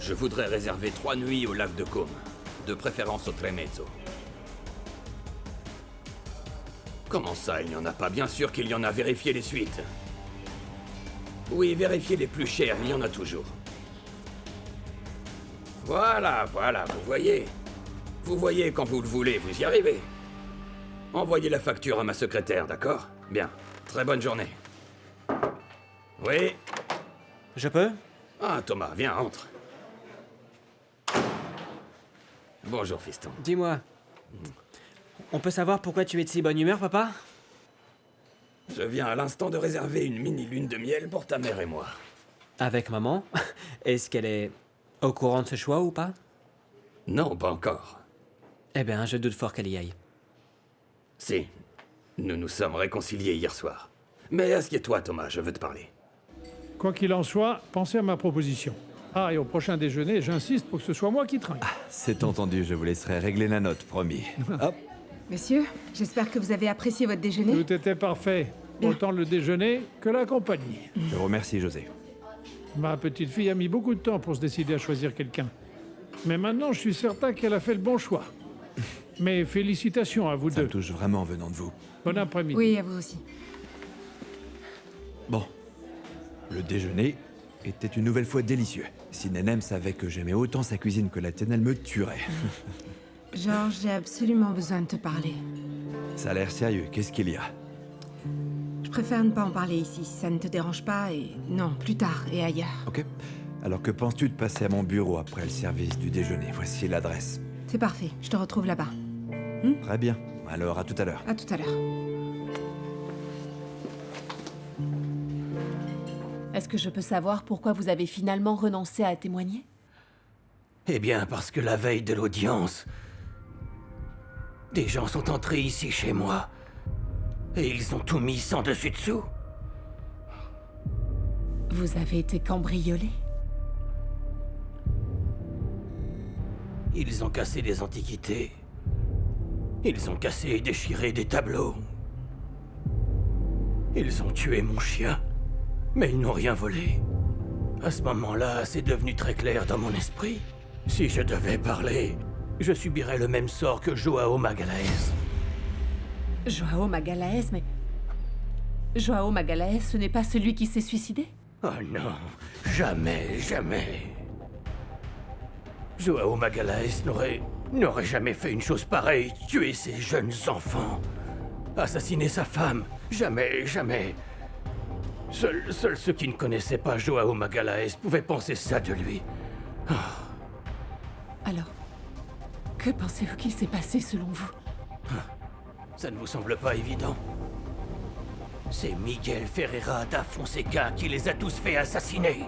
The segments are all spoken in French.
Je voudrais réserver 3 nuits au lac de Côme, de préférence au Tremezzo. Comment ça, il n'y en a pas? Bien sûr qu'il y en a, vérifiez les suites. Oui, vérifiez les plus chers, il y en a toujours. Voilà, vous voyez. Vous voyez quand vous le voulez, vous y arrivez. Envoyez la facture à ma secrétaire, d'accord? Bien. Très bonne journée. Oui? Je peux? Ah, Thomas, viens, entre. Bonjour, fiston. Dis-moi. On peut savoir pourquoi tu es de si bonne humeur, papa? Je viens à l'instant de réserver une mini-lune de miel pour ta mère et moi. Avec maman? Est-ce qu'elle est au courant de ce choix ou pas? Non, pas encore. Eh bien, je doute fort qu'elle y aille. Si. Nous nous sommes réconciliés hier soir. Mais assieds-toi, Thomas, je veux te parler. Quoi qu'il en soit, pensez à ma proposition. Ah, et au prochain déjeuner, j'insiste pour que ce soit moi qui trinque. C'est entendu, je vous laisserai régler la note, promis. Hop. Monsieur, j'espère que vous avez apprécié votre déjeuner. Tout était parfait. Bien. Autant le déjeuner que la compagnie. Je vous remercie, José. Ma petite fille a mis beaucoup de temps pour se décider à choisir quelqu'un. Mais maintenant, je suis certain qu'elle a fait le bon choix. Mais félicitations à vous Ça me deux. touche vraiment venant de vous. Bon après-midi. Oui, à vous aussi. Bon. Le déjeuner était une nouvelle fois délicieux. Si Nenem savait que j'aimais autant sa cuisine que la tienne, elle me tuerait. Georges, j'ai absolument besoin de te parler. Ça a l'air sérieux, qu'est-ce qu'il y a? Je préfère ne pas en parler ici, si ça ne te dérange pas, et... Non, plus tard, et ailleurs. Ok. Alors que penses-tu de passer à mon bureau après le service du déjeuner? Voici l'adresse. C'est parfait, je te retrouve là-bas. Très bien. Alors, à tout à l'heure. À tout à l'heure. Est-ce que je peux savoir pourquoi vous avez finalement renoncé à témoigner? Eh bien, parce que la veille de l'audience, des gens sont entrés ici chez moi, et ils ont tout mis sans dessus-dessous. Vous avez été cambriolé? Ils ont cassé des antiquités. Ils ont cassé et déchiré des tableaux. Ils ont tué mon chien, mais ils n'ont rien volé. À ce moment-là, c'est devenu très clair dans mon esprit. Si je devais parler, je subirais le même sort que Joao Magalhães. Joao Magalhães, mais... Joao Magalhães, ce n'est pas celui qui s'est suicidé? Oh non, jamais, jamais. Joao Magalhães n'aurait jamais fait une chose pareille, tuer ses jeunes enfants, assassiner sa femme, jamais, jamais. Seuls ceux qui ne connaissaient pas Joao Magalhães pouvaient penser ça de lui. Alors, que pensez-vous qu'il s'est passé selon vous? Ça ne vous semble pas évident? C'est Miguel Ferreira da Fonseca qui les a tous fait assassiner.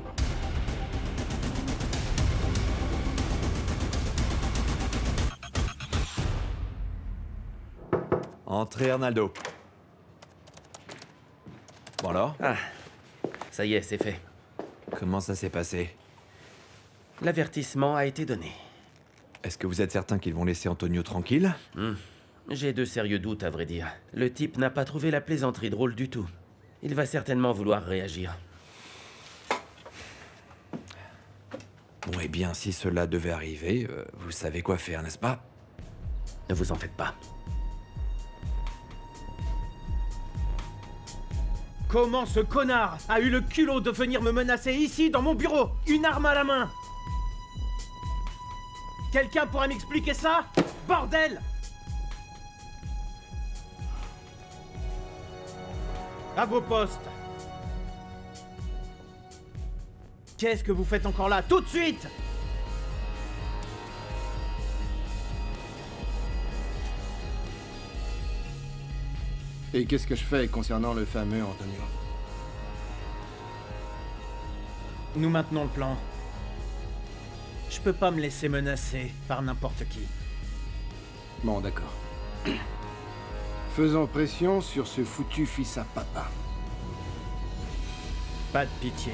Entrez, Arnaldo. Bon alors, Ah, ça y est, c'est fait. comment ça s'est passé? L'avertissement a été donné. Est-ce que vous êtes certain qu'ils vont laisser Antonio tranquille? J'ai de sérieux doutes, à vrai dire. Le type n'a pas trouvé la plaisanterie drôle du tout. Il va certainement vouloir réagir. Bon, eh bien, si cela devait arriver, vous savez quoi faire, n'est-ce pas? Ne vous en faites pas. Comment ce connard a eu le culot de venir me menacer ici, dans mon bureau, une arme à la main? Quelqu'un pourrait m'expliquer ça? Bordel! À vos postes! Qu'est-ce que vous faites encore là? Tout de suite! Et qu'est-ce que je fais concernant le fameux Antonio? Nous maintenons le plan. Je peux pas me laisser menacer par n'importe qui. Bon, d'accord. Faisons pression sur ce foutu fils à papa. Pas de pitié.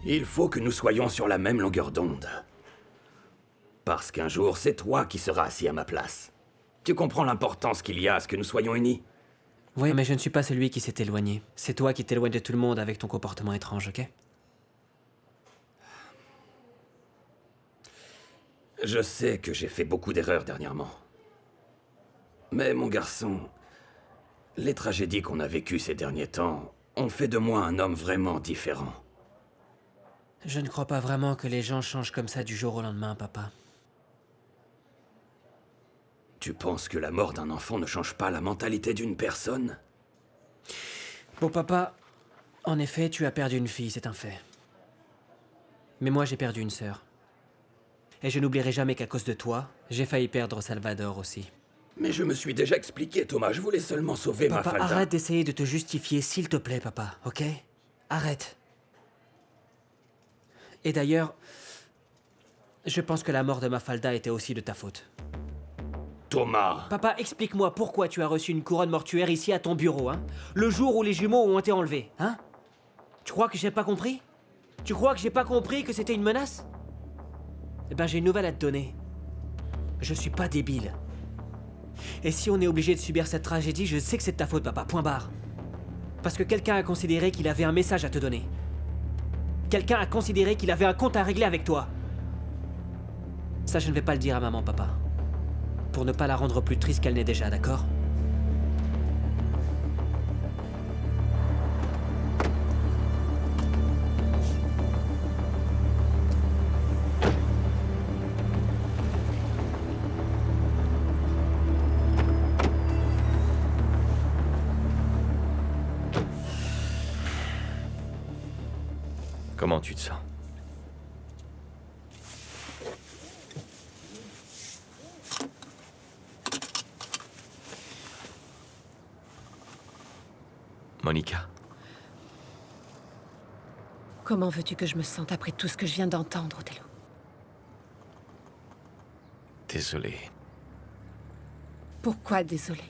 Il faut que nous soyons sur la même longueur d'onde. Parce qu'un jour, c'est toi qui seras assis à ma place. Tu comprends l'importance qu'il y a à ce que nous soyons unis? Oui, mais je ne suis pas celui qui s'est éloigné. C'est toi qui t'éloignes de tout le monde avec ton comportement étrange, ok? Je sais que j'ai fait beaucoup d'erreurs dernièrement. Mais mon garçon, les tragédies qu'on a vécues ces derniers temps ont fait de moi un homme vraiment différent. Je ne crois pas vraiment que les gens changent comme ça du jour au lendemain, papa. Tu penses que la mort d'un enfant ne change pas la mentalité d'une personne? Bon, papa, en effet, tu as perdu une fille, c'est un fait. Mais moi, j'ai perdu une sœur. Et je n'oublierai jamais qu'à cause de toi, j'ai failli perdre Salvador aussi. Mais je me suis déjà expliqué, Thomas. Je voulais seulement sauver Papa, Mafalda. arrête d'essayer de te justifier, s'il te plaît, papa, ok? Arrête. Et d'ailleurs, je pense que la mort de Mafalda était aussi de ta faute. Thomas! Papa, explique-moi pourquoi tu as reçu une couronne mortuaire ici à ton bureau, hein? Le jour où les jumeaux ont été enlevés, hein? Tu crois que j'ai pas compris? Tu crois que j'ai pas compris que c'était une menace? Eh ben, j'ai une nouvelle à te donner. Je suis pas débile. Et si on est obligé de subir cette tragédie, je sais que c'est de ta faute, papa, point barre. Parce que quelqu'un a considéré qu'il avait un message à te donner. Quelqu'un a considéré qu'il avait un compte à régler avec toi. Ça, je ne vais pas le dire à maman, papa. Pour ne pas la rendre plus triste qu'elle n'est déjà, d'accord? Comment tu te sens? Monica? Comment veux-tu que je me sente après tout ce que je viens d'entendre, Othello? Désolé. Pourquoi désolé?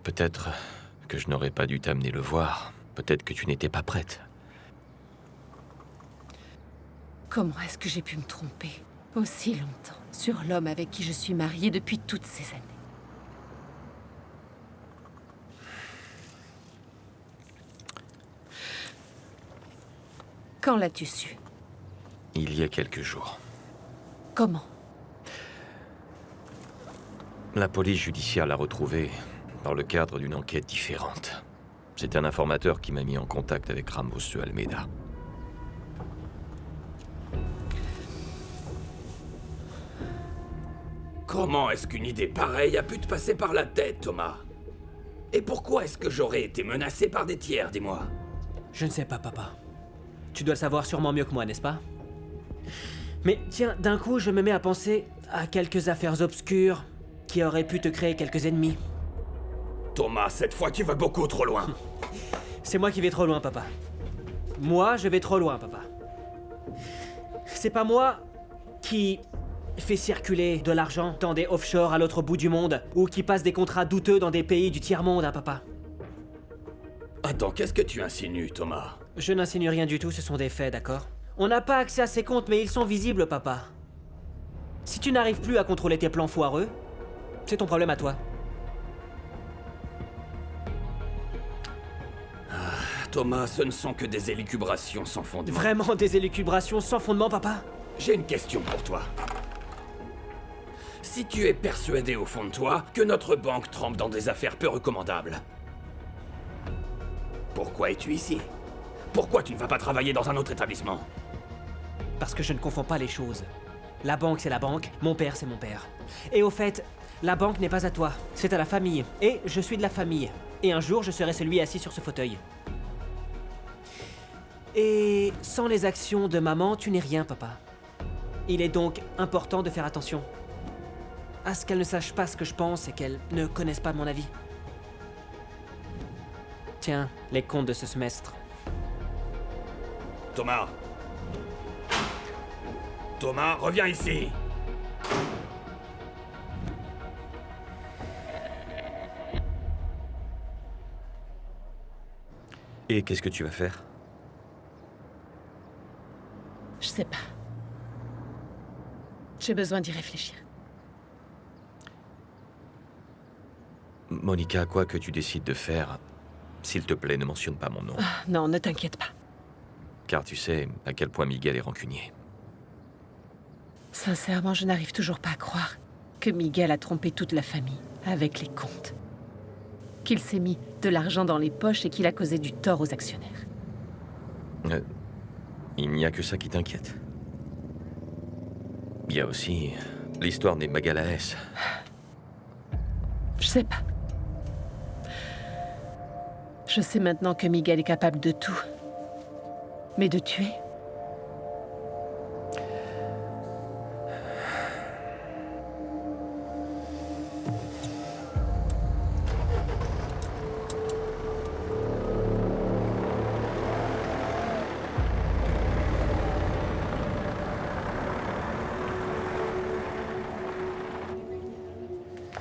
Peut-être que je n'aurais pas dû t'amener le voir. Peut-être que tu n'étais pas prête. Comment est-ce que j'ai pu me tromper aussi longtemps sur l'homme avec qui je suis mariée depuis toutes ces années? Quand l'as-tu su? Il y a quelques jours. Comment? La police judiciaire l'a retrouvé dans le cadre d'une enquête différente. C'est un informateur qui m'a mis en contact avec Ramos de Almeida. Comment est-ce qu'une idée pareille a pu te passer par la tête, Thomas? Et pourquoi est-ce que j'aurais été menacé par des tiers, dis-moi? Je ne sais pas, papa. Tu dois le savoir sûrement mieux que moi, n'est-ce pas? Mais tiens, d'un coup, je me mets à penser à quelques affaires obscures qui auraient pu te créer quelques ennemis. Thomas, cette fois tu vas beaucoup trop loin. C'est moi qui vais trop loin, papa. Moi, je vais trop loin, papa. C'est pas moi qui fait circuler de l'argent dans des offshore à l'autre bout du monde ou qui passe des contrats douteux dans des pays du tiers-monde, hein, papa. Attends, qu'est-ce que tu insinues, Thomas? Je n'insinue rien du tout, ce sont des faits, d'accord? On n'a pas accès à ces comptes, mais ils sont visibles, papa. Si tu n'arrives plus à contrôler tes plans foireux, c'est ton problème à toi. Thomas, ce ne sont que des élucubrations sans fondement. Vraiment des élucubrations sans fondement, papa? J'ai une question pour toi. Si tu es persuadé au fond de toi que notre banque trempe dans des affaires peu recommandables, pourquoi es-tu ici? Pourquoi tu ne vas pas travailler dans un autre établissement? Parce que je ne confonds pas les choses. La banque, c'est la banque, mon père, c'est mon père. Et au fait, la banque n'est pas à toi, c'est à la famille. Et je suis de la famille. Et un jour, je serai celui assis sur ce fauteuil. Et sans les actions de maman, tu n'es rien, papa. Il est donc important de faire attention à ce qu'elle ne sache pas ce que je pense et qu'elle ne connaisse pas mon avis. Tiens, les comptes de ce semestre. Thomas! Thomas, reviens ici! Et qu'est-ce que tu vas faire? Je sais pas. J'ai besoin d'y réfléchir. Monica, quoi que tu décides de faire, s'il te plaît, ne mentionne pas mon nom. Non, ne t'inquiète pas. Car tu sais à quel point Miguel est rancunier. Sincèrement, je n'arrive toujours pas à croire que Miguel a trompé toute la famille avec les comptes. Qu'il s'est mis de l'argent dans les poches et qu'il a causé du tort aux actionnaires. Il n'y a que ça qui t'inquiète. Il y a aussi l'histoire des Magalaes. Je sais pas. Je sais maintenant que Miguel est capable de tout. Mais de tuer?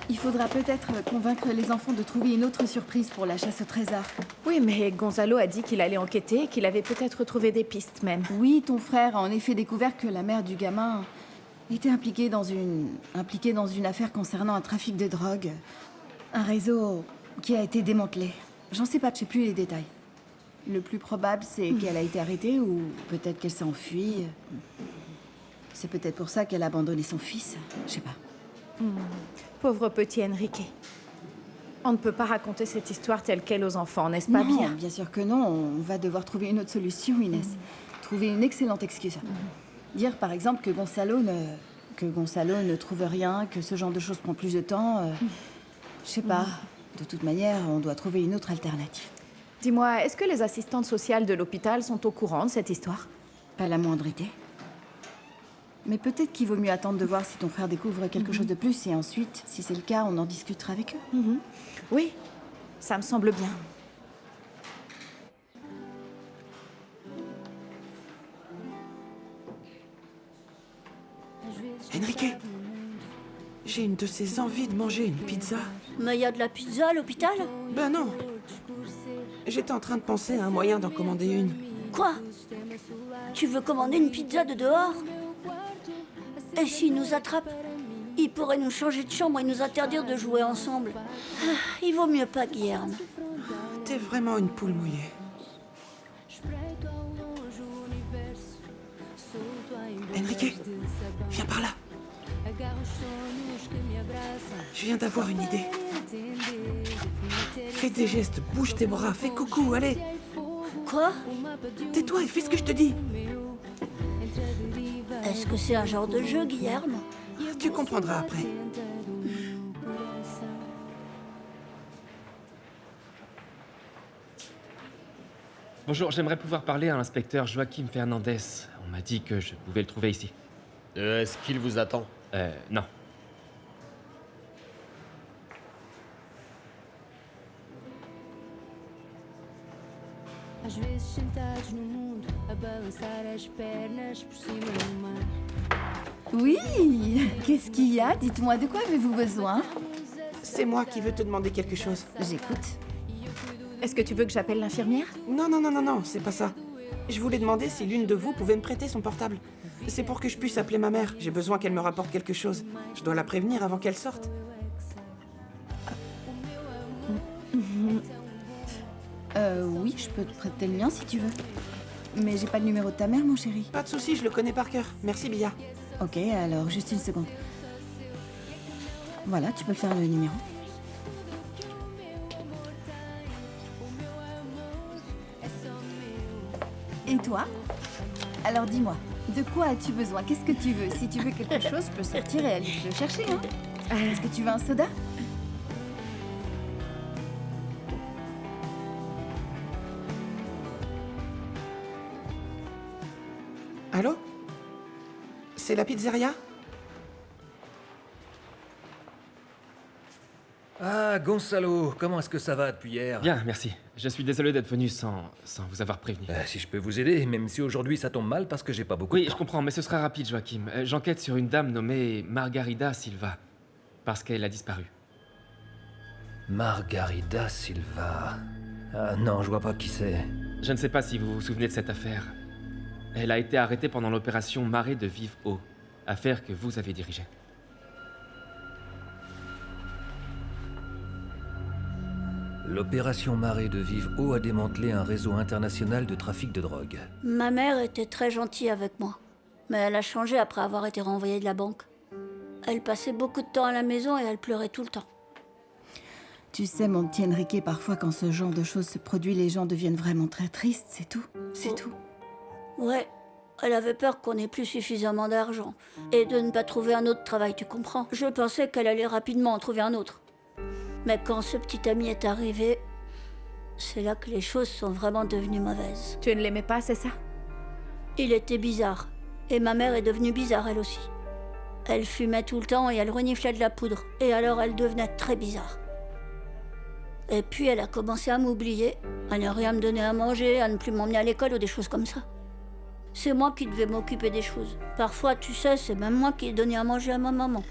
Il faudra peut-être convaincre les enfants de trouver une autre surprise pour la chasse au trésor. Oui, mais Gonzalo a dit qu'il allait enquêter et qu'il avait peut-être trouvé des pistes même. Oui, ton frère a en effet découvert que la mère du gamin était impliquée dans une affaire concernant un trafic de drogue. Un réseau qui a été démantelé. J'en sais pas, je sais plus les détails. Le plus probable, c'est qu'elle a été arrêtée ou peut-être qu'elle s'est enfuie. C'est peut-être pour ça qu'elle a abandonné son fils. Je sais pas. Pauvre petit Enrique. On ne peut pas raconter cette histoire telle qu'elle aux enfants, n'est-ce pas Non, bien? bien sûr que non. On va devoir trouver une autre solution, Inès. Trouver une excellente excuse. Dire par exemple que Gonzalo ne trouve rien, que ce genre de choses prend plus de temps. Je sais pas. De toute manière, on doit trouver une autre alternative. Dis-moi, est-ce que les assistantes sociales de l'hôpital sont au courant de cette histoire? Pas la moindre idée. Mais peut-être qu'il vaut mieux attendre de voir si ton frère découvre quelque chose de plus et ensuite, si c'est le cas, on en discutera avec eux. Oui, ça me semble bien. Enrique, j'ai une de ces envies de manger une pizza. Mais y a de la pizza à l'hôpital? Ben non. J'étais en train de penser à un moyen d'en commander une. Quoi? Tu veux commander une pizza de dehors? Et s'il nous attrape? Il pourrait nous changer de chambre et nous interdire de jouer ensemble. Il vaut mieux pas, Guillerme. T'es vraiment une poule mouillée. Enrique, viens par là. Je viens d'avoir une idée. Fais des gestes, bouge tes bras, fais coucou, allez. Quoi? Tais-toi et fais ce que je te dis. Est-ce que c'est un genre de jeu, Guillerme? Tu comprendras après. Bonjour, j'aimerais pouvoir parler à l'inspecteur Joaquim Fernandez. On m'a dit que je pouvais le trouver ici. Est-ce qu'il vous attend? Non. Às vezes sentados no mundo, a balançar as pernas por cima do mar. Oui, qu'est-ce qu'il y a? Dites-moi, de quoi avez-vous besoin? C'est moi qui veux te demander quelque chose. J'écoute. Est-ce que tu veux que j'appelle l'infirmière? Non, c'est pas ça. Je voulais demander si l'une de vous pouvait me prêter son portable. C'est pour que je puisse appeler ma mère. J'ai besoin qu'elle me rapporte quelque chose. Je dois la prévenir avant qu'elle sorte. Oui, je peux te prêter le mien si tu veux. Mais j'ai pas le numéro de ta mère, mon chéri. Pas de souci, je le connais par cœur. Merci, Bia. Ok, alors juste une seconde. Voilà, tu peux faire le numéro. Et toi? Alors dis-moi, de quoi as-tu besoin? Qu'est-ce que tu veux? Si tu veux quelque chose, je peux sortir et aller te le chercher, hein? Est-ce que tu veux un soda? Allô? C'est la pizzeria? Ah, Gonzalo, comment est-ce que ça va depuis hier? Bien, merci. Je suis désolé d'être venu sans vous avoir prévenu. Si je peux vous aider, même si aujourd'hui ça tombe mal parce que j'ai pas beaucoup de Oui, temps. je comprends, mais ce sera rapide, Joachim. J'enquête sur une dame nommée Margarida Silva, parce qu'elle a disparu. Margarida Silva... Ah non, je vois pas qui c'est. Je ne sais pas si vous vous souvenez de cette affaire. Elle a été arrêtée pendant l'opération Marée de Vive Eau, affaire que vous avez dirigée. L'opération Marée de Vive Eau a démantelé un réseau international de trafic de drogue. Ma mère était très gentille avec moi. Mais elle a changé après avoir été renvoyée de la banque. Elle passait beaucoup de temps à la maison et elle pleurait tout le temps. Tu sais, mon petit Enrique, parfois quand ce genre de choses se produit, les gens deviennent vraiment très tristes, c'est tout. C'est tout. Ouais, elle avait peur qu'on n'ait plus suffisamment d'argent. Et de ne pas trouver un autre travail, tu comprends? Je pensais qu'elle allait rapidement en trouver un autre. Mais quand ce petit ami est arrivé, c'est là que les choses sont vraiment devenues mauvaises. Tu ne l'aimais pas, c'est ça? Il était bizarre. Et ma mère est devenue bizarre, elle aussi. Elle fumait tout le temps et elle reniflait de la poudre. Et alors elle devenait très bizarre. Et puis elle a commencé à m'oublier, à ne rien me donner à manger, à ne plus m'emmener à l'école ou des choses comme ça. C'est moi qui devais m'occuper des choses. Parfois, tu sais, c'est même moi qui ai donné à manger à ma maman.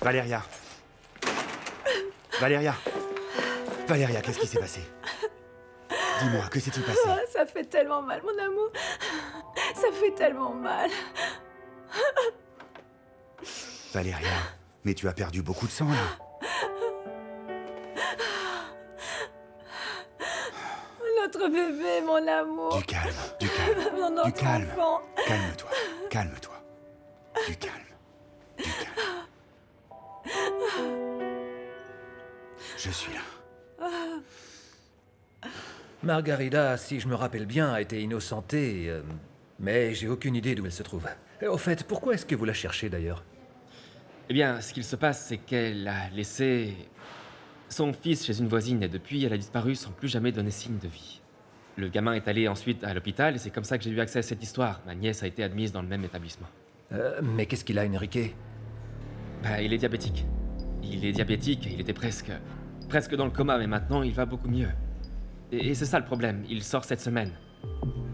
Valéria. Valéria. Valéria, qu'est-ce qui s'est passé? Dis-moi, que s'est-il passé? Ah, ça fait tellement mal, mon amour. Ça fait tellement mal. Valéria, mais tu as perdu beaucoup de sang, là. Notre bébé, mon amour. Du calme, du calme. Mon Du calme. enfant. Calme-toi, calme-toi. Du calme, du calme. Je suis là. Margarida, si je me rappelle bien, a été innocentée, mais j'ai aucune idée d'où elle se trouve. Au fait, pourquoi est-ce que vous la cherchez d'ailleurs? Eh bien, ce qu'il se passe, c'est qu'elle a laissé son fils chez une voisine et depuis, elle a disparu sans plus jamais donner signe de vie. Le gamin est allé ensuite à l'hôpital et c'est comme ça que j'ai eu accès à cette histoire. Ma nièce a été admise dans le même établissement. Mais qu'est-ce qu'il a, Enrique? Bah, il est diabétique. Il est diabétique et il était presque dans le coma, mais maintenant il va beaucoup mieux. Et c'est ça le problème, il sort cette semaine.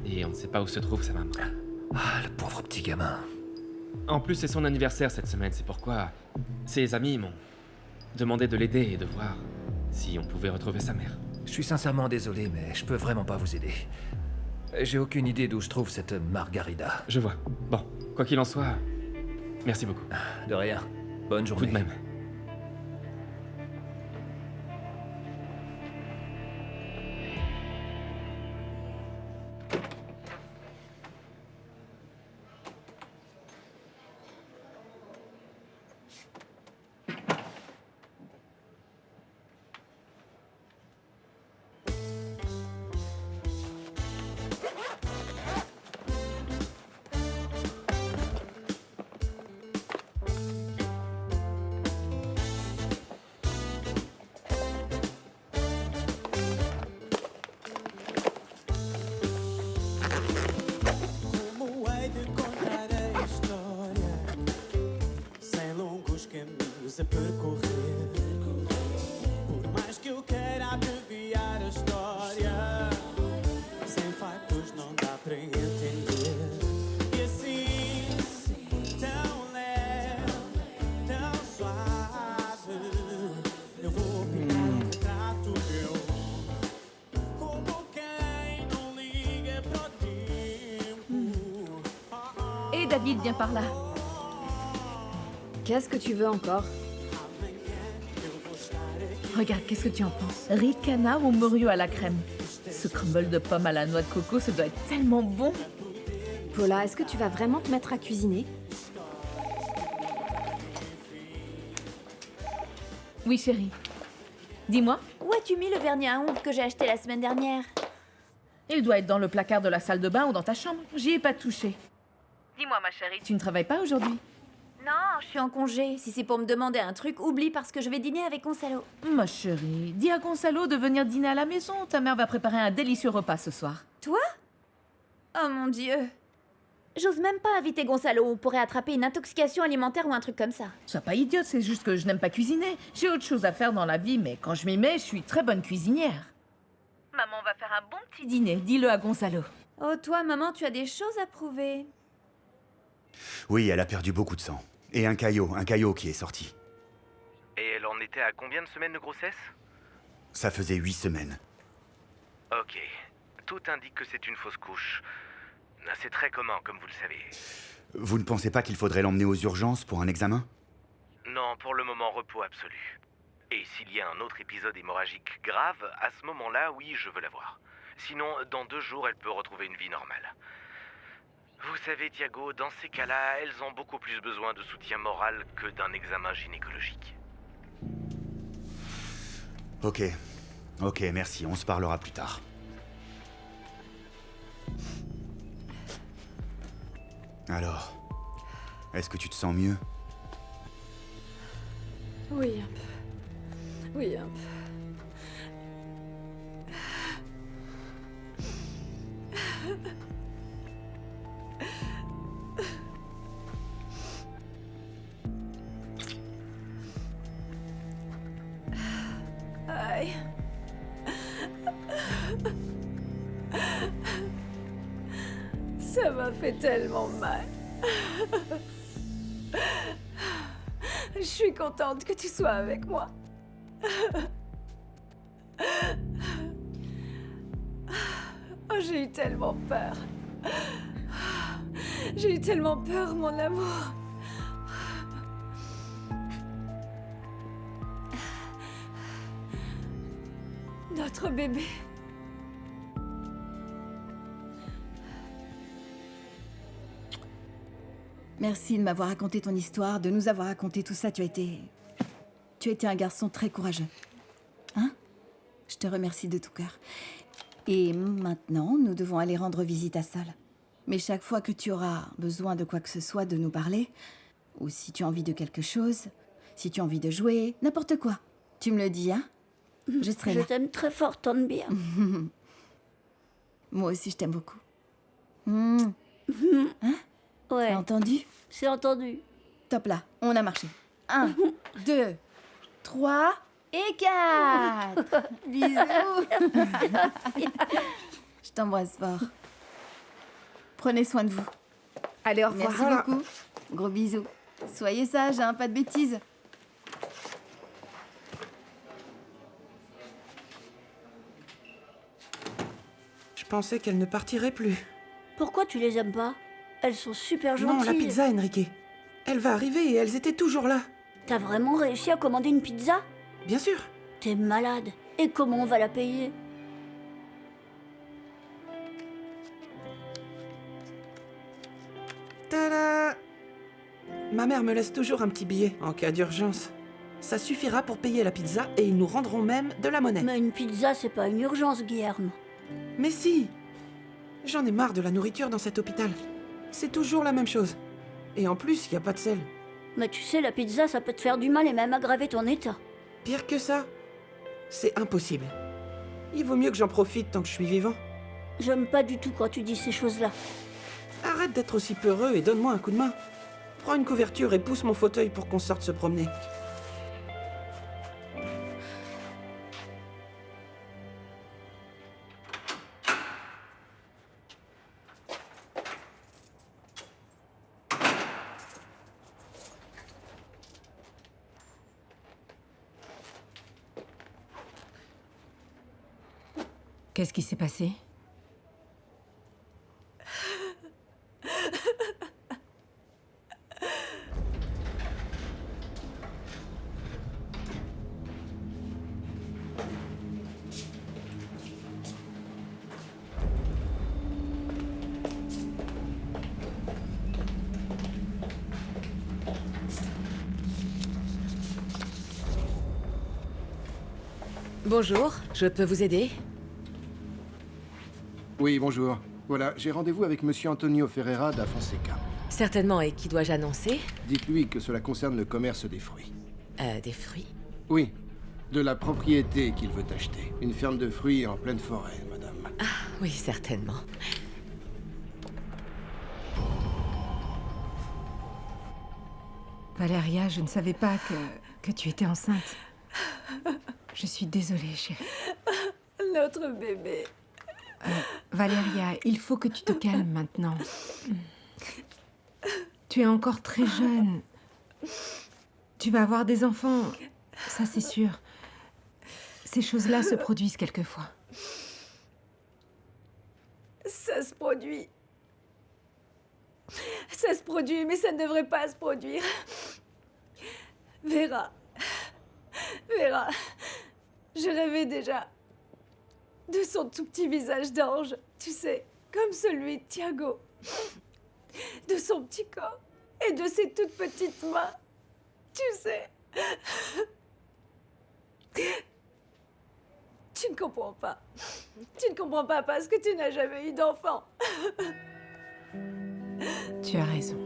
Et on ne sait pas où se trouve sa maman. Ah, le pauvre petit gamin. En plus, c'est son anniversaire cette semaine, c'est pourquoi ses amis m'ont demandé de l'aider et de voir si on pouvait retrouver sa mère. Je suis sincèrement désolé, mais je peux vraiment pas vous aider. J'ai aucune idée d'où se trouve cette Margarida. Je vois. Bon, quoi qu'il en soit, merci beaucoup. De rien. Bonne journée. Tout de même. A percorrer. Por mais que eu queira abreviar a história, sem factos não dá para entender. E assim, tão leve, tão suave, eu vou pintar um retrato meu, como quem não liga pro tempo. Et David, viens par là. Qu'est-ce que tu veux encore? Regarde, qu'est-ce que tu en penses? Riz de canard ou morue à la crème? Ce crumble de pommes à la noix de coco, ça doit être tellement bon. Paula, est-ce que tu vas vraiment te mettre à cuisiner? Oui, chérie. Dis-moi. Où as-tu mis le vernis à ongles que j'ai acheté la semaine dernière? Il doit être dans le placard de la salle de bain ou dans ta chambre. J'y ai pas touché. Dis-moi, ma chérie. Tu ne travailles pas aujourd'hui? Non, je suis en congé. Si c'est pour me demander un truc, oublie parce que je vais dîner avec Gonzalo. Ma chérie, dis à Gonzalo de venir dîner à la maison. Ta mère va préparer un délicieux repas ce soir. Toi? Oh mon Dieu. J'ose même pas inviter Gonzalo. On pourrait attraper une intoxication alimentaire ou un truc comme ça. Sois pas idiote, c'est juste que je n'aime pas cuisiner. J'ai autre chose à faire dans la vie, mais quand je m'y mets, je suis très bonne cuisinière. Maman va faire un bon petit dîner, dis-le à Gonzalo. Oh, toi, maman, tu as des choses à prouver. Oui, elle a perdu beaucoup de sang. Et un caillot qui est sorti. Et elle en était à combien de semaines de grossesse? Ça faisait 8 semaines. Ok. Tout indique que c'est une fausse couche. C'est très commun, comme vous le savez. Vous ne pensez pas qu'il faudrait l'emmener aux urgences pour un examen? Non, pour le moment, repos absolu. Et s'il y a un autre épisode hémorragique grave, à ce moment-là, oui, je veux la voir. Sinon, dans 2 jours, elle peut retrouver une vie normale. Vous savez, Thiago, dans ces cas-là, elles ont beaucoup plus besoin de soutien moral que d'un examen gynécologique. Ok. Ok, merci, on se parlera plus tard. Alors, est-ce que tu te sens mieux? Oui, un peu. Oui, un peu. Aïe. Ça m'a fait tellement mal. Je suis contente que tu sois avec moi. Oh, j'ai eu tellement peur. J'ai eu tellement peur, mon amour. Notre bébé. Merci de m'avoir raconté ton histoire, de nous avoir raconté tout ça. Tu as été un garçon très courageux. Hein? Je te remercie de tout cœur. Et maintenant, nous devons aller rendre visite à Sol. Mais chaque fois que tu auras besoin de quoi que ce soit, de nous parler, ou si tu as envie de quelque chose, si tu as envie de jouer, n'importe quoi, tu me le dis, hein? Je serai là. Je t'aime très fort, Tonbia. Moi aussi, je t'aime beaucoup. Hein? Ouais. T'as entendu? C'est entendu. Top là, on a marché. 1, 2, 3 et 4. Bisous. Je t'embrasse fort. Prenez soin de vous. Allez, au revoir. Merci beaucoup. Gros bisous. Soyez sages, hein, pas de bêtises. Je pensais qu'elle ne partirait plus. Pourquoi tu les aimes pas? Elles sont super gentilles. Non, la pizza, Enrique. Elle va arriver et elles étaient toujours là. T'as vraiment réussi à commander une pizza? Bien sûr. T'es malade. Et comment on va la payer? Tada! Ma mère me laisse toujours un petit billet en cas d'urgence. Ça suffira pour payer la pizza et ils nous rendront même de la monnaie. Mais une pizza, c'est pas une urgence, Guilherme. Mais si! J'en ai marre de la nourriture dans cet hôpital. C'est toujours la même chose. Et en plus, il n'y a pas de sel. Mais tu sais, la pizza, ça peut te faire du mal et même aggraver ton état. Pire que ça, c'est impossible. Il vaut mieux que j'en profite tant que je suis vivant. J'aime pas du tout quand tu dis ces choses-là. Arrête d'être aussi peureux et donne-moi un coup de main. Prends une couverture et pousse mon fauteuil pour qu'on sorte se promener. Qu'est-ce qui s'est passé? Bonjour, je peux vous aider? Oui, bonjour. Voilà, j'ai rendez-vous avec monsieur Antonio Ferreira da Fonseca. Certainement, et qui dois-je annoncer? Dites-lui que cela concerne le commerce des fruits. Des fruits? Oui, de la propriété qu'il veut acheter. Une ferme de fruits en pleine forêt, madame. Ah, oui, certainement. Valeria, je ne savais pas que tu étais enceinte. Je suis désolée, chérie. Notre bébé. Valeria, il faut que tu te calmes maintenant. Tu es encore très jeune. Tu vas avoir des enfants, ça c'est sûr. Ces choses-là se produisent quelquefois. Ça se produit. Ça se produit, mais ça ne devrait pas se produire. Vera. Vera. Je rêvais déjà de son tout petit visage d'ange, tu sais, comme celui de Thiago. De son petit corps et de ses toutes petites mains, tu sais. Tu ne comprends pas. Tu ne comprends pas parce que tu n'as jamais eu d'enfant. Tu as raison.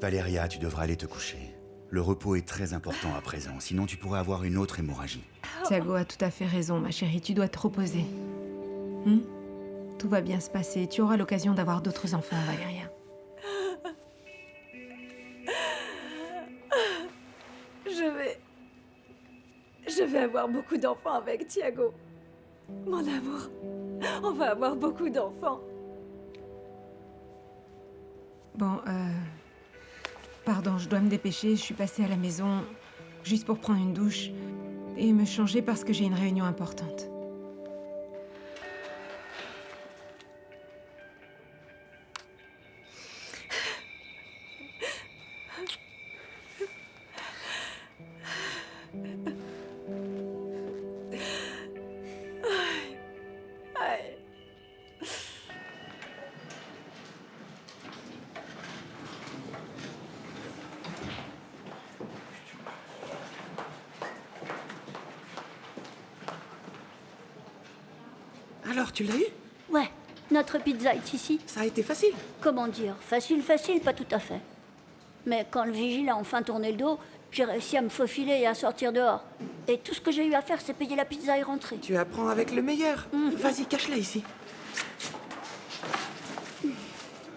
Valéria, tu devras aller te coucher. Le repos est très important à présent, sinon tu pourrais avoir une autre hémorragie. Thiago a tout à fait raison, ma chérie. Tu dois te reposer. Tout va bien se passer. Tu auras l'occasion d'avoir d'autres enfants, Valéria. Je vais avoir beaucoup d'enfants avec Thiago. Mon amour, on va avoir beaucoup d'enfants. Bon, pardon, je dois me dépêcher. Je suis passée à la maison juste pour prendre une douche et me changer parce que j'ai une réunion importante. Alors, tu l'as eu? Ouais, notre pizza est ici. Ça a été facile. Comment dire? Facile, facile, pas tout à fait. Mais quand le vigile a enfin tourné le dos, j'ai réussi à me faufiler et à sortir dehors. Et tout ce que j'ai eu à faire, c'est payer la pizza et rentrer. Tu apprends avec le meilleur. Vas-y, cache-la ici.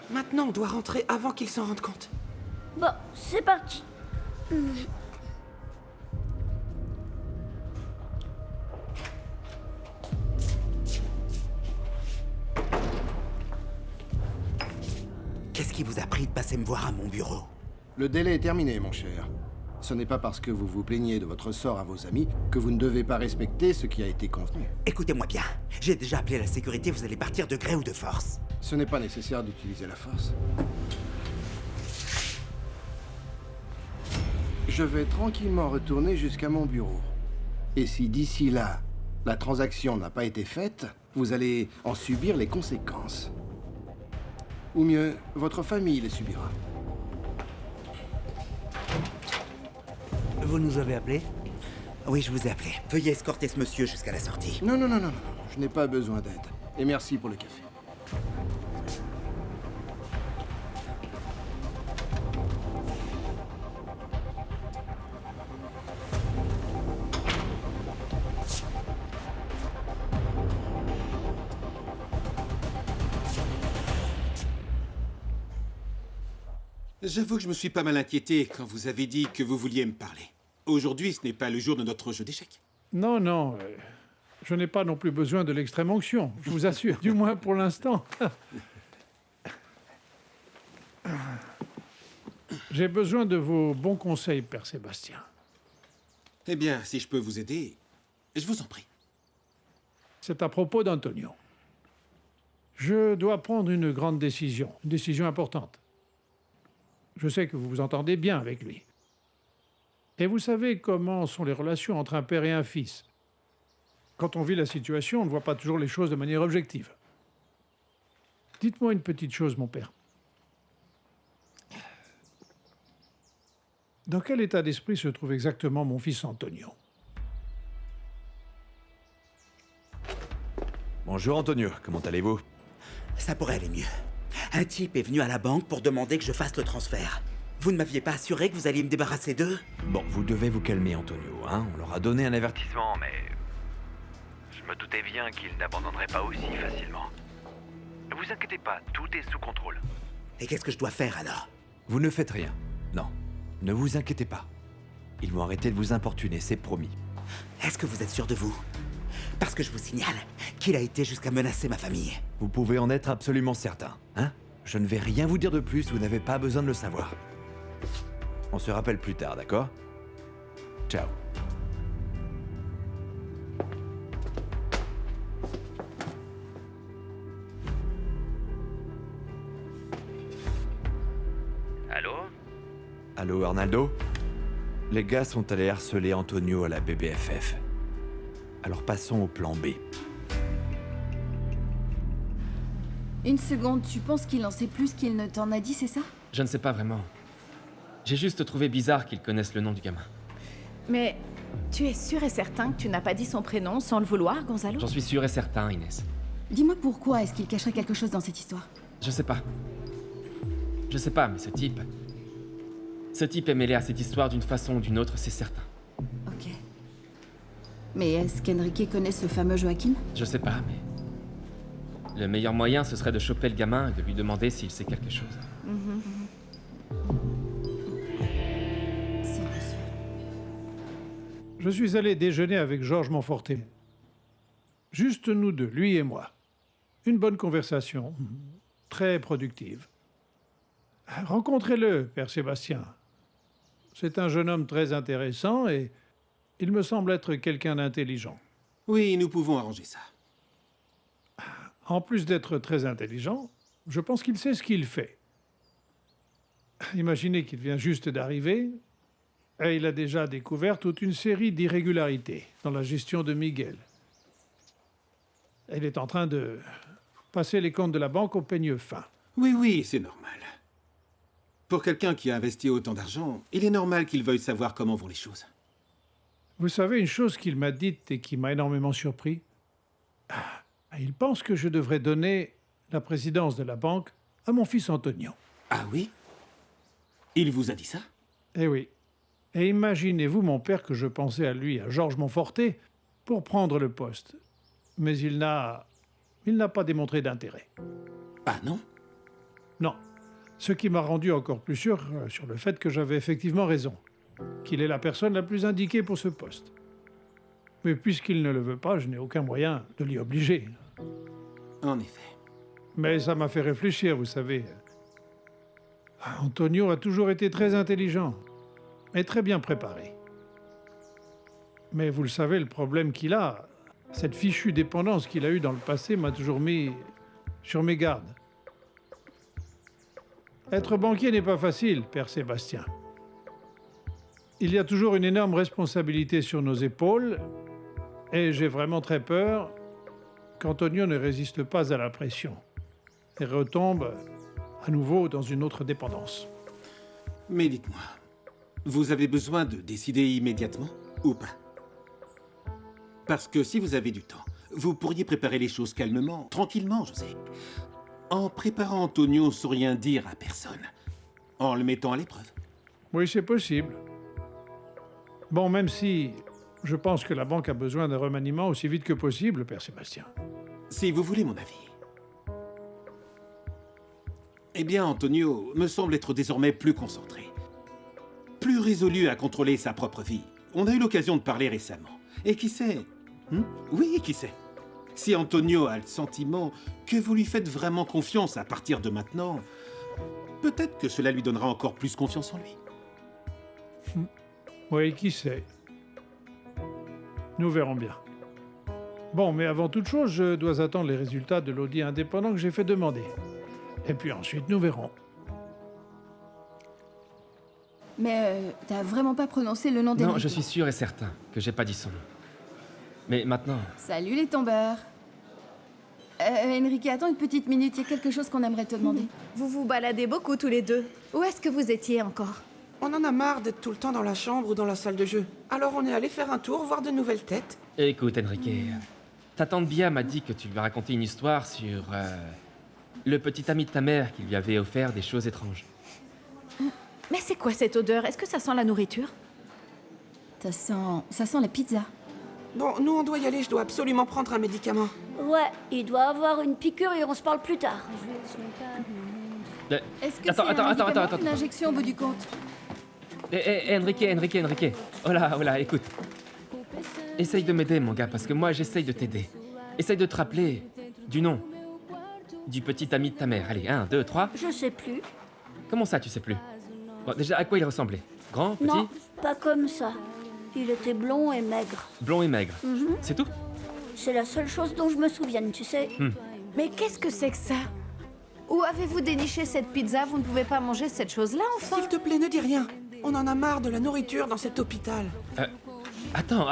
Maintenant, on doit rentrer avant qu'ils s'en rendent compte. Bon, c'est parti. Qu'est-ce qui vous a pris de passer me voir à mon bureau? Le délai est terminé, mon cher. Ce n'est pas parce que vous vous plaignez de votre sort à vos amis que vous ne devez pas respecter ce qui a été convenu. Écoutez-moi bien, j'ai déjà appelé la sécurité, vous allez partir de gré ou de force. Ce n'est pas nécessaire d'utiliser la force. Je vais tranquillement retourner jusqu'à mon bureau. Et si d'ici là, la transaction n'a pas été faite, vous allez en subir les conséquences. Ou mieux, votre famille les subira. Vous nous avez appelé? Oui, je vous ai appelé. Veuillez escorter ce monsieur jusqu'à la sortie. Non, je n'ai pas besoin d'aide. Et merci pour le café. J'avoue que je me suis pas mal inquiété quand vous avez dit que vous vouliez me parler. Aujourd'hui, ce n'est pas le jour de notre jeu d'échecs. Non, je n'ai pas non plus besoin de l'extrême onction, je vous assure, du moins pour l'instant. J'ai besoin de vos bons conseils, Père Sébastien. Eh bien, si je peux vous aider, je vous en prie. C'est à propos d'Antonio. Je dois prendre une grande décision, une décision importante. Je sais que vous vous entendez bien avec lui. Et vous savez comment sont les relations entre un père et un fils. Quand on vit la situation, on ne voit pas toujours les choses de manière objective. Dites-moi une petite chose, mon père. Dans quel état d'esprit se trouve exactement mon fils Antonio? Bonjour Antonio, comment allez-vous? Ça pourrait aller mieux. Un type est venu à la banque pour demander que je fasse le transfert. Vous ne m'aviez pas assuré que vous alliez me débarrasser d'eux? Bon, vous devez vous calmer, Antonio, hein? On leur a donné un avertissement, mais... Je me doutais bien qu'ils n'abandonneraient pas aussi facilement. Ne vous inquiétez pas, tout est sous contrôle. Et qu'est-ce que je dois faire alors? Vous ne faites rien. Non, ne vous inquiétez pas. Ils vont arrêter de vous importuner, c'est promis. Est-ce que vous êtes sûr de vous? Parce que je vous signale qu'il a été jusqu'à menacer ma famille. Vous pouvez en être absolument certain, hein? Je ne vais rien vous dire de plus, vous n'avez pas besoin de le savoir. On se rappelle plus tard, d'accord? Ciao. Allô, Arnaldo? Les gars sont allés harceler Antonio à la BBFF. Alors passons au plan B. Une seconde, tu penses qu'il en sait plus qu'il ne t'en a dit, c'est ça? Je ne sais pas vraiment. J'ai juste trouvé bizarre qu'ils connaissent le nom du gamin. Mais tu es sûr et certain que tu n'as pas dit son prénom sans le vouloir, Gonzalo? J'en suis sûr et certain, Inès. Dis-moi pourquoi est-ce qu'il cacherait quelque chose dans cette histoire? Je sais pas. Je sais pas, mais ce type... Ce type est mêlé à cette histoire d'une façon ou d'une autre, c'est certain. Ok. Mais est-ce qu'Enrique connaît ce fameux Joachim? Je sais pas, mais... Le meilleur moyen, ce serait de choper le gamin et de lui demander s'il sait quelque chose. Je suis allé déjeuner avec Georges Monforté. Juste nous deux, lui et moi. Une bonne conversation, très productive. Rencontrez-le, Père Sébastien. C'est un jeune homme très intéressant et il me semble être quelqu'un d'intelligent. Oui, nous pouvons arranger ça. En plus d'être très intelligent, je pense qu'il sait ce qu'il fait. Imaginez qu'il vient juste d'arriver et il a déjà découvert toute une série d'irrégularités dans la gestion de Miguel. Il est en train de passer les comptes de la banque au peigne fin. Oui, c'est normal. Pour quelqu'un qui a investi autant d'argent, il est normal qu'il veuille savoir comment vont les choses. Vous savez une chose qu'il m'a dite et qui m'a énormément surpris? Il pense que je devrais donner la présidence de la banque à mon fils Antonio. Ah oui? Il vous a dit ça? Eh oui. Et imaginez-vous, mon père, que je pensais à lui, à Georges Monforté, pour prendre le poste. Mais il n'a pas démontré d'intérêt. Ah non? Non. Ce qui m'a rendu encore plus sûr sur le fait que j'avais effectivement raison. Qu'il est la personne la plus indiquée pour ce poste. Mais puisqu'il ne le veut pas, je n'ai aucun moyen de l'y obliger. En effet. Mais ça m'a fait réfléchir, vous savez. Antonio a toujours été très intelligent et très bien préparé. Mais vous le savez, le problème qu'il a, cette fichue dépendance qu'il a eue dans le passé m'a toujours mis sur mes gardes. Être banquier n'est pas facile, Père Sébastien. Il y a toujours une énorme responsabilité sur nos épaules et j'ai vraiment très peur qu'Antonio ne résiste pas à la pression et retombe à nouveau dans une autre dépendance. Mais dites-moi, vous avez besoin de décider immédiatement ou pas? Parce que si vous avez du temps, vous pourriez préparer les choses calmement, tranquillement, José. En préparant Antonio sans rien dire à personne. En le mettant à l'épreuve. Oui, c'est possible. Bon, même si je pense que la banque a besoin d'un remaniement aussi vite que possible, Père Sébastien. Si vous voulez mon avis. Eh bien, Antonio me semble être désormais plus concentré. Plus résolu à contrôler sa propre vie. On a eu l'occasion de parler récemment. Et qui sait? Oui, qui sait? Si Antonio a le sentiment que vous lui faites vraiment confiance à partir de maintenant, peut-être que cela lui donnera encore plus confiance en lui. Oui, qui sait? Nous verrons bien. Bon, mais avant toute chose, je dois attendre les résultats de l'audit indépendant que j'ai fait demander. Et puis ensuite, nous verrons. Mais t'as vraiment pas prononcé le nom d'Enrique? Non, je suis sûr et certain que j'ai pas dit son nom. Mais maintenant... Salut les tombeurs. Enrique, attends une petite minute, il y a quelque chose qu'on aimerait te demander. Vous vous baladez beaucoup tous les deux. Où est-ce que vous étiez encore? On en a marre d'être tout le temps dans la chambre ou dans la salle de jeu. Alors on est allé faire un tour, voir de nouvelles têtes. Écoute, Enrique, ta tante Bia m'a dit que tu lui as raconté une histoire sur... le petit ami de ta mère qui lui avait offert des choses étranges. Mais c'est quoi cette odeur? Est-ce que ça sent la nourriture? Ça sent la pizza. Bon, nous on doit y aller, je dois absolument prendre un médicament. Ouais, il doit avoir une piqûre et on se parle plus tard. Est-ce que attends, une injection au bout du compte? Enrique. Oh là, écoute. Essaye de m'aider, mon gars, parce que moi, j'essaye de t'aider. Essaye de te rappeler du nom du petit ami de ta mère. Allez, 1, 2, 3. Je sais plus. Comment ça, tu sais plus? Bon, déjà, à quoi il ressemblait? Grand, petit? Non, pas comme ça. Il était blond et maigre. Blond et maigre. C'est tout? C'est la seule chose dont je me souvienne, tu sais. Mais qu'est-ce que c'est que ça? Où avez-vous déniché cette pizza? Vous ne pouvez pas manger cette chose-là, enfin? S'il te plaît, ne dis rien. On en a marre de la nourriture dans cet hôpital. Attends.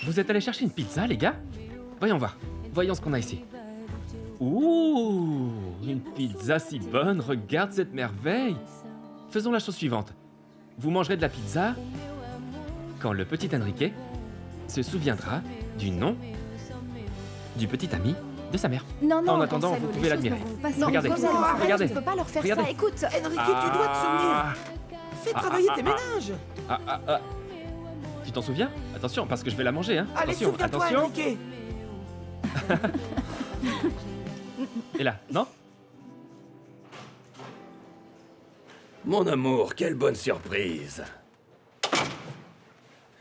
Vous êtes allés chercher une pizza, les gars? Voyons voir. Voyons ce qu'on a ici. Ouh, une pizza si bonne, regarde cette merveille. Faisons la chose suivante. Vous mangerez de la pizza quand le petit Enrique se souviendra du nom du petit ami de sa mère. Non, En attendant, vous pouvez l'admirer. Regardez, regardez. Tu peux pas leur faire Regardez. ça. Écoute, Enrique, tu dois te souvenir. Fais travailler tes ménages. Tu t'en souviens? Attention, parce que je vais la manger, hein. Allez, Attention, souviens-toi, attention. Enrique. Et là, non? Mon amour, quelle bonne surprise.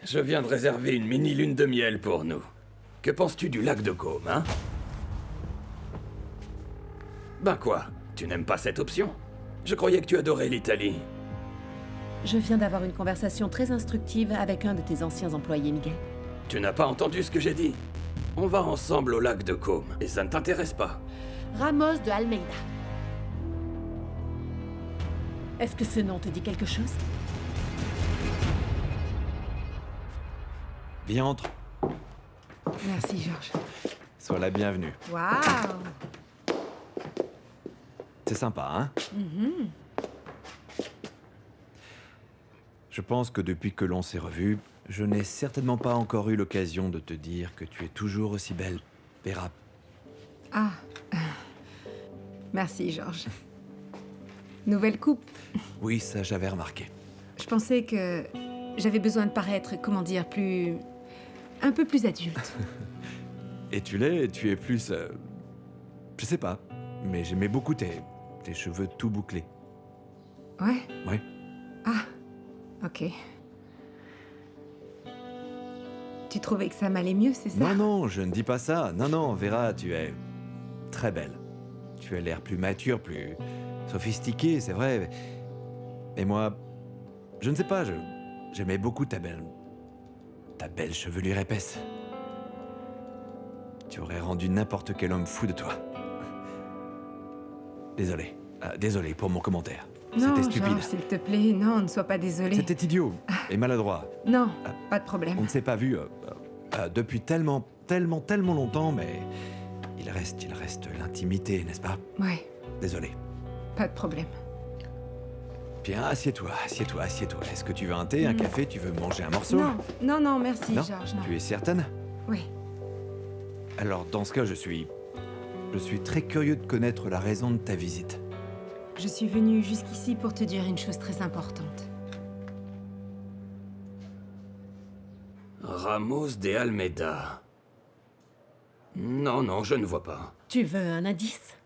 Je viens de réserver une mini lune de miel pour nous. Que penses-tu du lac de Côme, hein? Ben quoi? Tu n'aimes pas cette option? Je croyais que tu adorais l'Italie. Je viens d'avoir une conversation très instructive avec un de tes anciens employés, Miguel. Tu n'as pas entendu ce que j'ai dit? On va ensemble au lac de Côme, et ça ne t'intéresse pas. Ramos de Almeida. Est-ce que ce nom te dit quelque chose? Viens, entre. Merci, Georges. Sois la bienvenue. Waouh. C'est sympa, hein? Mhm. Je pense que depuis que l'on s'est revus, je n'ai certainement pas encore eu l'occasion de te dire que tu es toujours aussi belle, Vera. Ah. Merci, Georges. Nouvelle coupe. Oui, ça j'avais remarqué. Je pensais que j'avais besoin de paraître, comment dire, un peu plus adulte. Et tu l'es, tu es plus... je sais pas, mais j'aimais beaucoup tes cheveux tout bouclés. Ouais? Ouais. Ah. Ok. Tu trouvais que ça m'allait mieux, c'est ça? Non, je ne dis pas ça. Non, Vera, tu es très belle. Tu as l'air plus mature, plus sophistiquée, c'est vrai. Et moi, je ne sais pas, j'aimais beaucoup ta belle chevelure épaisse. Tu aurais rendu n'importe quel homme fou de toi. Désolé. Désolé pour mon commentaire. Non, C'était stupide. Georges, s'il te plaît, non, ne sois pas désolé. C'était idiot et maladroit. Non, pas de problème. On ne s'est pas vu depuis tellement longtemps, mais il reste l'intimité, n'est-ce pas? Ouais, Désolé. pas de problème. Bien, assieds-toi. Est-ce que tu veux un thé, un café, tu veux manger un morceau? Non, merci, Non? Georges, non. Tu es certaine? Oui. Alors, dans ce cas, je suis très curieux de connaître la raison de ta visite. Je suis venue jusqu'ici pour te dire une chose très importante. Ramos de Almeida. Non, je ne vois pas. Tu veux un indice?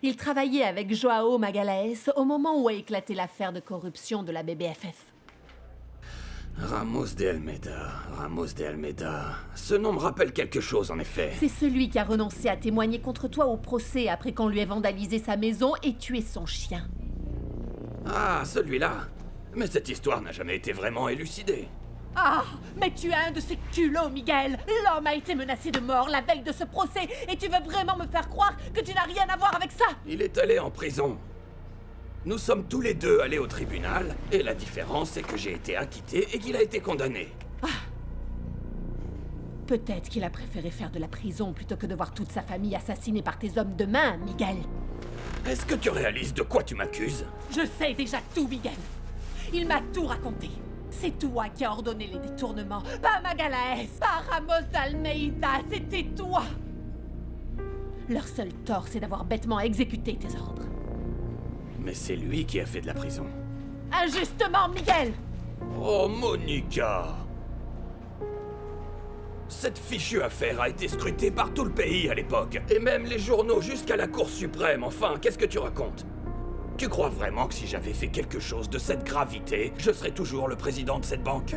Il travaillait avec Joao Magalhães au moment où a éclaté l'affaire de corruption de la BBFF. Ramos de Almeida. Ce nom me rappelle quelque chose, en effet. C'est celui qui a renoncé à témoigner contre toi au procès après qu'on lui ait vandalisé sa maison et tué son chien. Ah, celui-là. Mais cette histoire n'a jamais été vraiment élucidée. Ah, mais tu es un de ces culots, Miguel. L'homme a été menacé de mort la veille de ce procès et tu veux vraiment me faire croire que tu n'as rien à voir avec ça? Il est allé en prison. Nous sommes tous les deux allés au tribunal, et la différence, c'est que j'ai été acquitté et qu'il a été condamné. Peut-être qu'il a préféré faire de la prison plutôt que de voir toute sa famille assassinée par tes hommes de main, Miguel. Est-ce que tu réalises de quoi tu m'accuses? Je sais déjà tout, Miguel. Il m'a tout raconté. C'est toi qui as ordonné les détournements, pas Magalhães, pas Ramos d'Almeida, c'était toi. Leur seul tort, c'est d'avoir bêtement exécuté tes ordres. Mais c'est lui qui a fait de la prison. Injustement, Miguel! Oh, Monica! Cette fichue affaire a été scrutée par tout le pays à l'époque, et même les journaux jusqu'à la Cour suprême. Enfin, qu'est-ce que tu racontes? Tu crois vraiment que si j'avais fait quelque chose de cette gravité, je serais toujours le président de cette banque?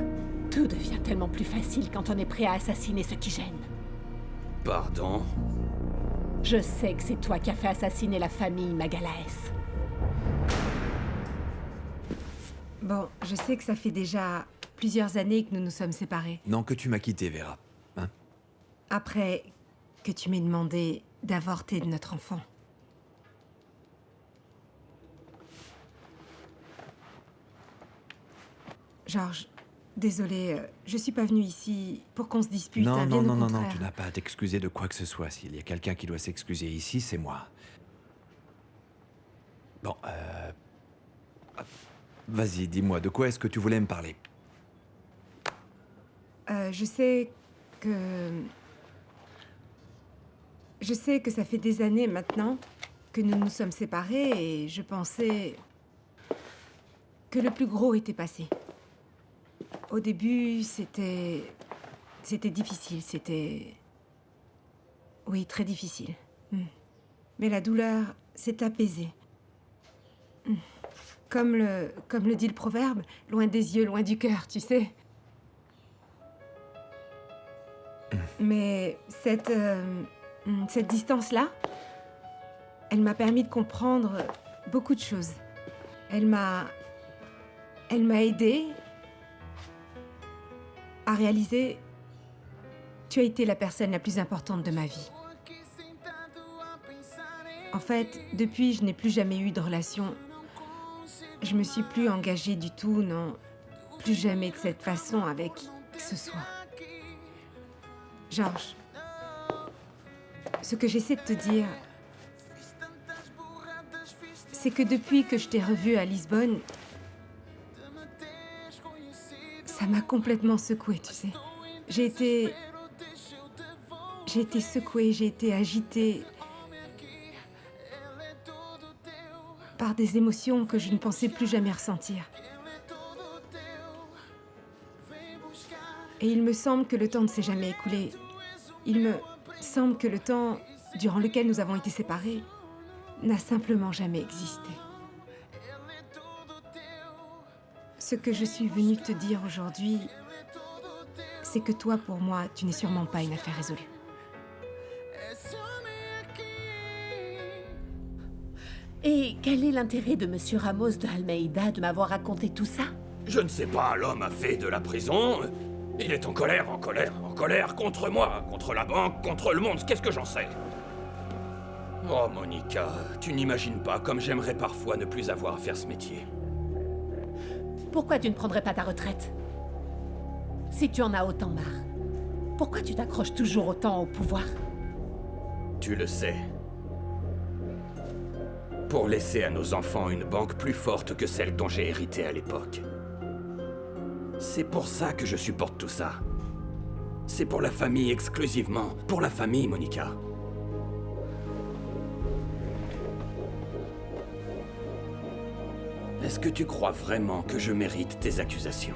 Tout devient tellement plus facile quand on est prêt à assassiner ce qui gêne. Pardon? Je sais que c'est toi qui as fait assassiner la famille Magalhães. Bon, je sais que ça fait déjà plusieurs années que nous nous sommes séparés. Non, que tu m'as quitté, Vera. Hein? Après que tu m'aies demandé d'avorter de notre enfant. Georges, désolée, je suis pas venue ici pour qu'on se dispute. Non, hein, non, bien non, au non, non, contraire. tu n'as pas à t'excuser de quoi que ce soit. S'il y a quelqu'un qui doit s'excuser ici, c'est moi. Bon, vas-y, dis-moi, de quoi est-ce que tu voulais me parler? Je sais que... Je sais que ça fait des années maintenant que nous nous sommes séparés et je pensais que le plus gros était passé. Au début, c'était difficile, c'était... Oui, très difficile. Mais la douleur s'est apaisée. Comme le dit le proverbe, loin des yeux, loin du cœur, tu sais. Mais cette distance-là, elle m'a permis de comprendre beaucoup de choses. Elle m'a aidée à réaliser tu as été la personne la plus importante de ma vie. En fait, depuis, je n'ai plus jamais eu de relation. Je me suis plus engagée du tout, non. Plus jamais de cette façon avec qui que ce soit. Georges, ce que j'essaie de te dire, c'est que depuis que je t'ai revu à Lisbonne, ça m'a complètement secouée, tu sais. J'ai été secouée, j'ai été agitée par des émotions que je ne pensais plus jamais ressentir. Et il me semble que le temps ne s'est jamais écoulé. Il me semble que le temps durant lequel nous avons été séparés n'a simplement jamais existé. Ce que je suis venue te dire aujourd'hui, c'est que toi, pour moi, tu n'es sûrement pas une affaire résolue. Et quel est l'intérêt de Monsieur Ramos de Almeida de m'avoir raconté tout ça? Je ne sais pas, l'homme a fait de la prison. Il est en colère, en colère, en colère contre moi, contre la banque, contre le monde, qu'est-ce que j'en sais? Oh, Monica, tu n'imagines pas comme j'aimerais parfois ne plus avoir à faire ce métier. Pourquoi tu ne prendrais pas ta retraite? Si tu en as autant marre, pourquoi tu t'accroches toujours autant au pouvoir? Tu le sais. Pour laisser à nos enfants une banque plus forte que celle dont j'ai hérité à l'époque. C'est pour ça que je supporte tout ça. C'est pour la famille exclusivement. Pour la famille, Monica. Est-ce que tu crois vraiment que je mérite tes accusations?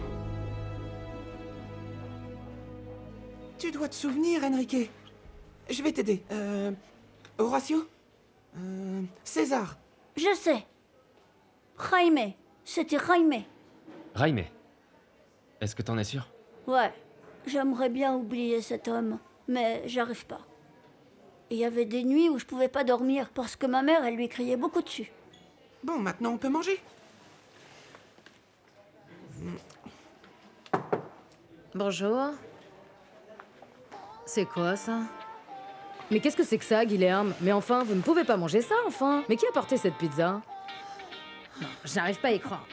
Tu dois te souvenir, Enrique. Je vais t'aider. Horacio? César. Je sais. Jaime. C'était Jaime. Jaime. Est-ce que t'en es sûr? Ouais. J'aimerais bien oublier cet homme, mais j'arrive pas. Il y avait des nuits où je pouvais pas dormir parce que ma mère, elle lui criait beaucoup dessus. Bon, maintenant on peut manger. Bonjour. C'est quoi ça? Mais qu'est-ce que c'est que ça, Guilherme? Mais enfin, vous ne pouvez pas manger ça, enfin. Mais qui a porté cette pizza? Je n'arrive pas à y croire.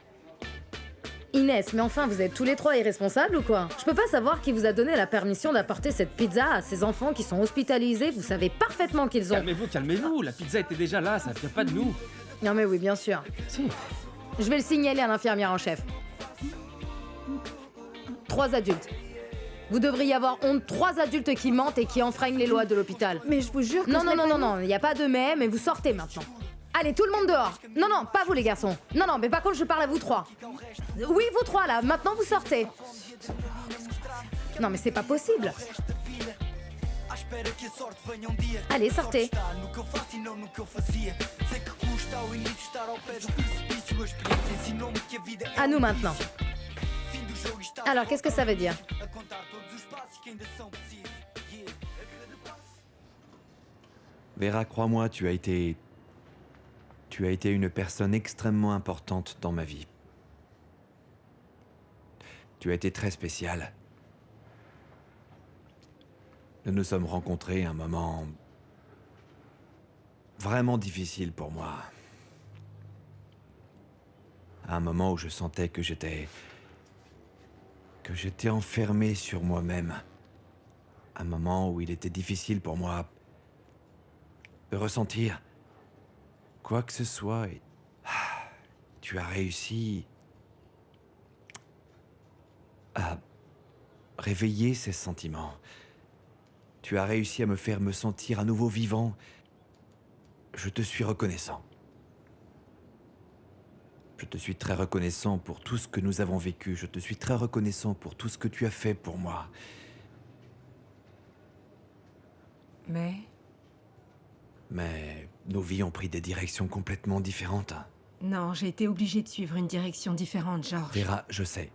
Inès, mais enfin, vous êtes tous les trois irresponsables ou quoi? Je peux pas savoir qui vous a donné la permission d'apporter cette pizza à ces enfants qui sont hospitalisés. Vous savez parfaitement qu'ils ont... Calmez-vous, calmez-vous. La pizza était déjà là, ça vient pas de nous. Non mais oui, bien sûr. Si. Je vais le signaler à l'infirmière en chef. 3 adultes. Vous devriez avoir honte, 3 adultes qui mentent et qui enfreignent les lois de l'hôpital. Mais je vous jure que Non, je non, l'ai non, pas non, dit. non, il n'y a pas de mais vous sortez maintenant. Allez, tout le monde dehors. Non, non, pas vous les garçons. Non, non, mais par contre, je parle à vous 3. Oui, vous 3 là, maintenant vous sortez. Non, mais c'est pas possible. Allez, sortez. À nous maintenant. Alors, qu'est-ce que ça veut dire? Vera, crois-moi, tu as été une personne extrêmement importante dans ma vie. Tu as été très spéciale. Nous nous sommes rencontrés à un moment vraiment difficile pour moi. À un moment où je sentais que j'étais que j'étais enfermé sur moi-même. Un moment où il était difficile pour moi de ressentir quoi que ce soit. Et tu as réussi à réveiller ces sentiments. Tu as réussi à me faire me sentir à nouveau vivant. Je te suis reconnaissant. Je te suis très reconnaissant pour tout ce que nous avons vécu. Je te suis très reconnaissant pour tout ce que tu as fait pour moi. Mais nos vies ont pris des directions complètement différentes. non, j'ai été obligée de suivre une direction différente, George. Vera, je sais.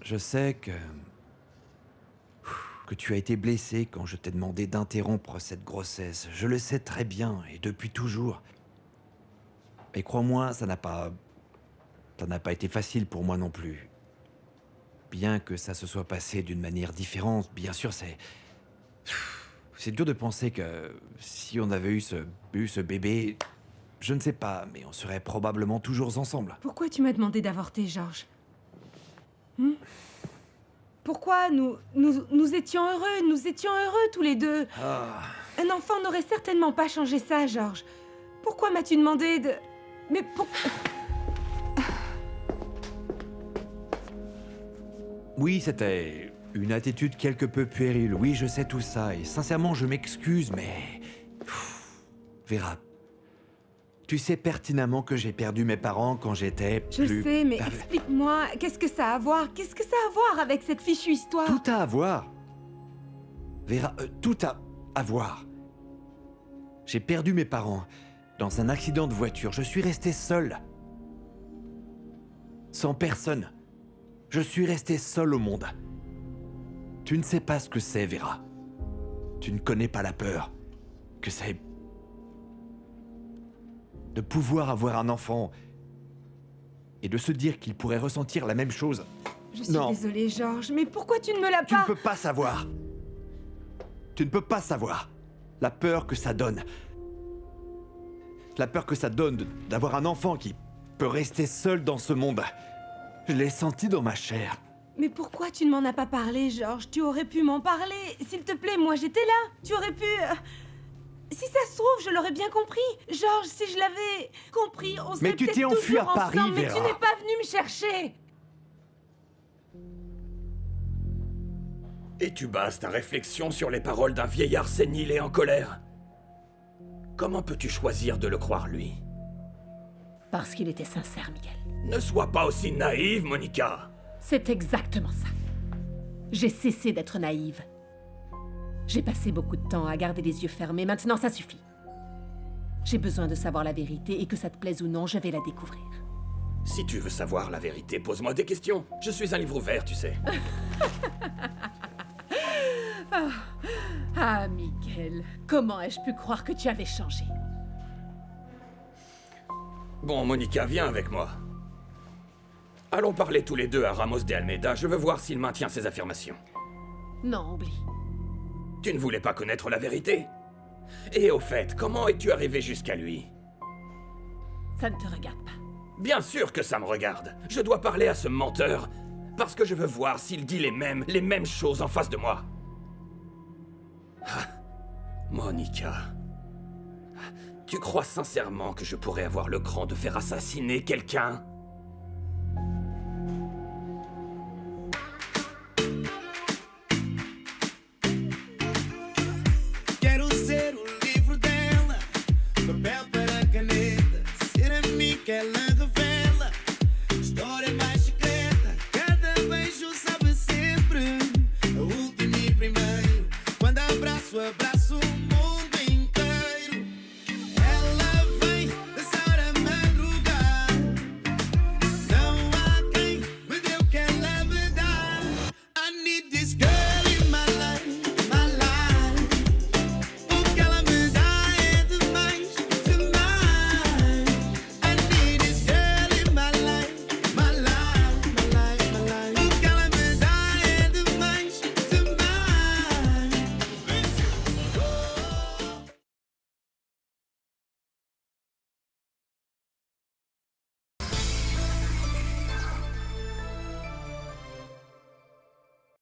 Je sais que tu as été blessée quand je t'ai demandé d'interrompre cette grossesse. Je le sais très bien, et depuis toujours. Mais crois-moi, ça n'a pas été facile pour moi non plus. Bien que ça se soit passé d'une manière différente, bien sûr, c'est dur de penser que si on avait eu ce bébé, je ne sais pas, mais on serait probablement toujours ensemble. Pourquoi tu m'as demandé d'avorter, George? Pourquoi nous étions heureux tous les deux. Un enfant n'aurait certainement pas changé ça, George. Pourquoi m'as-tu demandé de... Mais pourquoi... Oui, c'était une attitude quelque peu puérile. Oui, je sais tout ça, et sincèrement, je m'excuse, mais... Vera, tu sais pertinemment que j'ai perdu mes parents quand j'étais Je plus... sais, mais explique-moi, qu'est-ce que ça a à voir? Qu'est-ce que ça a à voir avec cette fichue histoire? Tout a à voir. Vera, tout a à voir. J'ai perdu mes parents dans un accident de voiture. Je suis resté seul. Sans personne. Je suis resté seul au monde. Tu ne sais pas ce que c'est, Vera. Tu ne connais pas la peur que c'est de pouvoir avoir un enfant et de se dire qu'il pourrait ressentir la même chose. Je suis désolée, George, mais pourquoi tu ne me l'as pas... Tu ne peux pas savoir. Tu ne peux pas savoir la peur que ça donne. La peur que ça donne d'avoir un enfant qui peut rester seul dans ce monde. Je l'ai senti dans ma chair. Mais pourquoi tu ne m'en as pas parlé, George? Tu aurais pu m'en parler. S'il te plaît, moi j'étais là. Tu aurais pu... Si ça se trouve, je l'aurais bien compris. George, si je l'avais compris, on serait Mais tu peut-être t'es enfui à toujours Paris, ensemble, mais Vera. tu n'es pas venu me chercher. Et tu bases ta réflexion sur les paroles d'un vieillard sénile et en colère. Comment peux-tu choisir de le croire, lui? Parce qu'il était sincère, Miguel. Ne sois pas aussi naïve, Monica. C'est exactement ça. J'ai cessé d'être naïve. J'ai passé beaucoup de temps à garder les yeux fermés, maintenant ça suffit. J'ai besoin de savoir la vérité et que ça te plaise ou non, je vais la découvrir. Si tu veux savoir la vérité, pose-moi des questions. Je suis un livre ouvert, tu sais. Ah, Miguel, comment ai-je pu croire que tu avais changé? Bon, Monica, viens avec moi. Allons parler tous les deux à Ramos de Almeida. Je veux voir s'il maintient ses affirmations. Non, oublie. Tu ne voulais pas connaître la vérité? Et au fait, comment es-tu arrivé jusqu'à lui? Ça ne te regarde pas. Bien sûr que ça me regarde. Je dois parler à ce menteur, parce que je veux voir s'il dit les mêmes choses en face de moi. Ah, Monica, tu crois sincèrement que je pourrais avoir le cran de faire assassiner quelqu'un?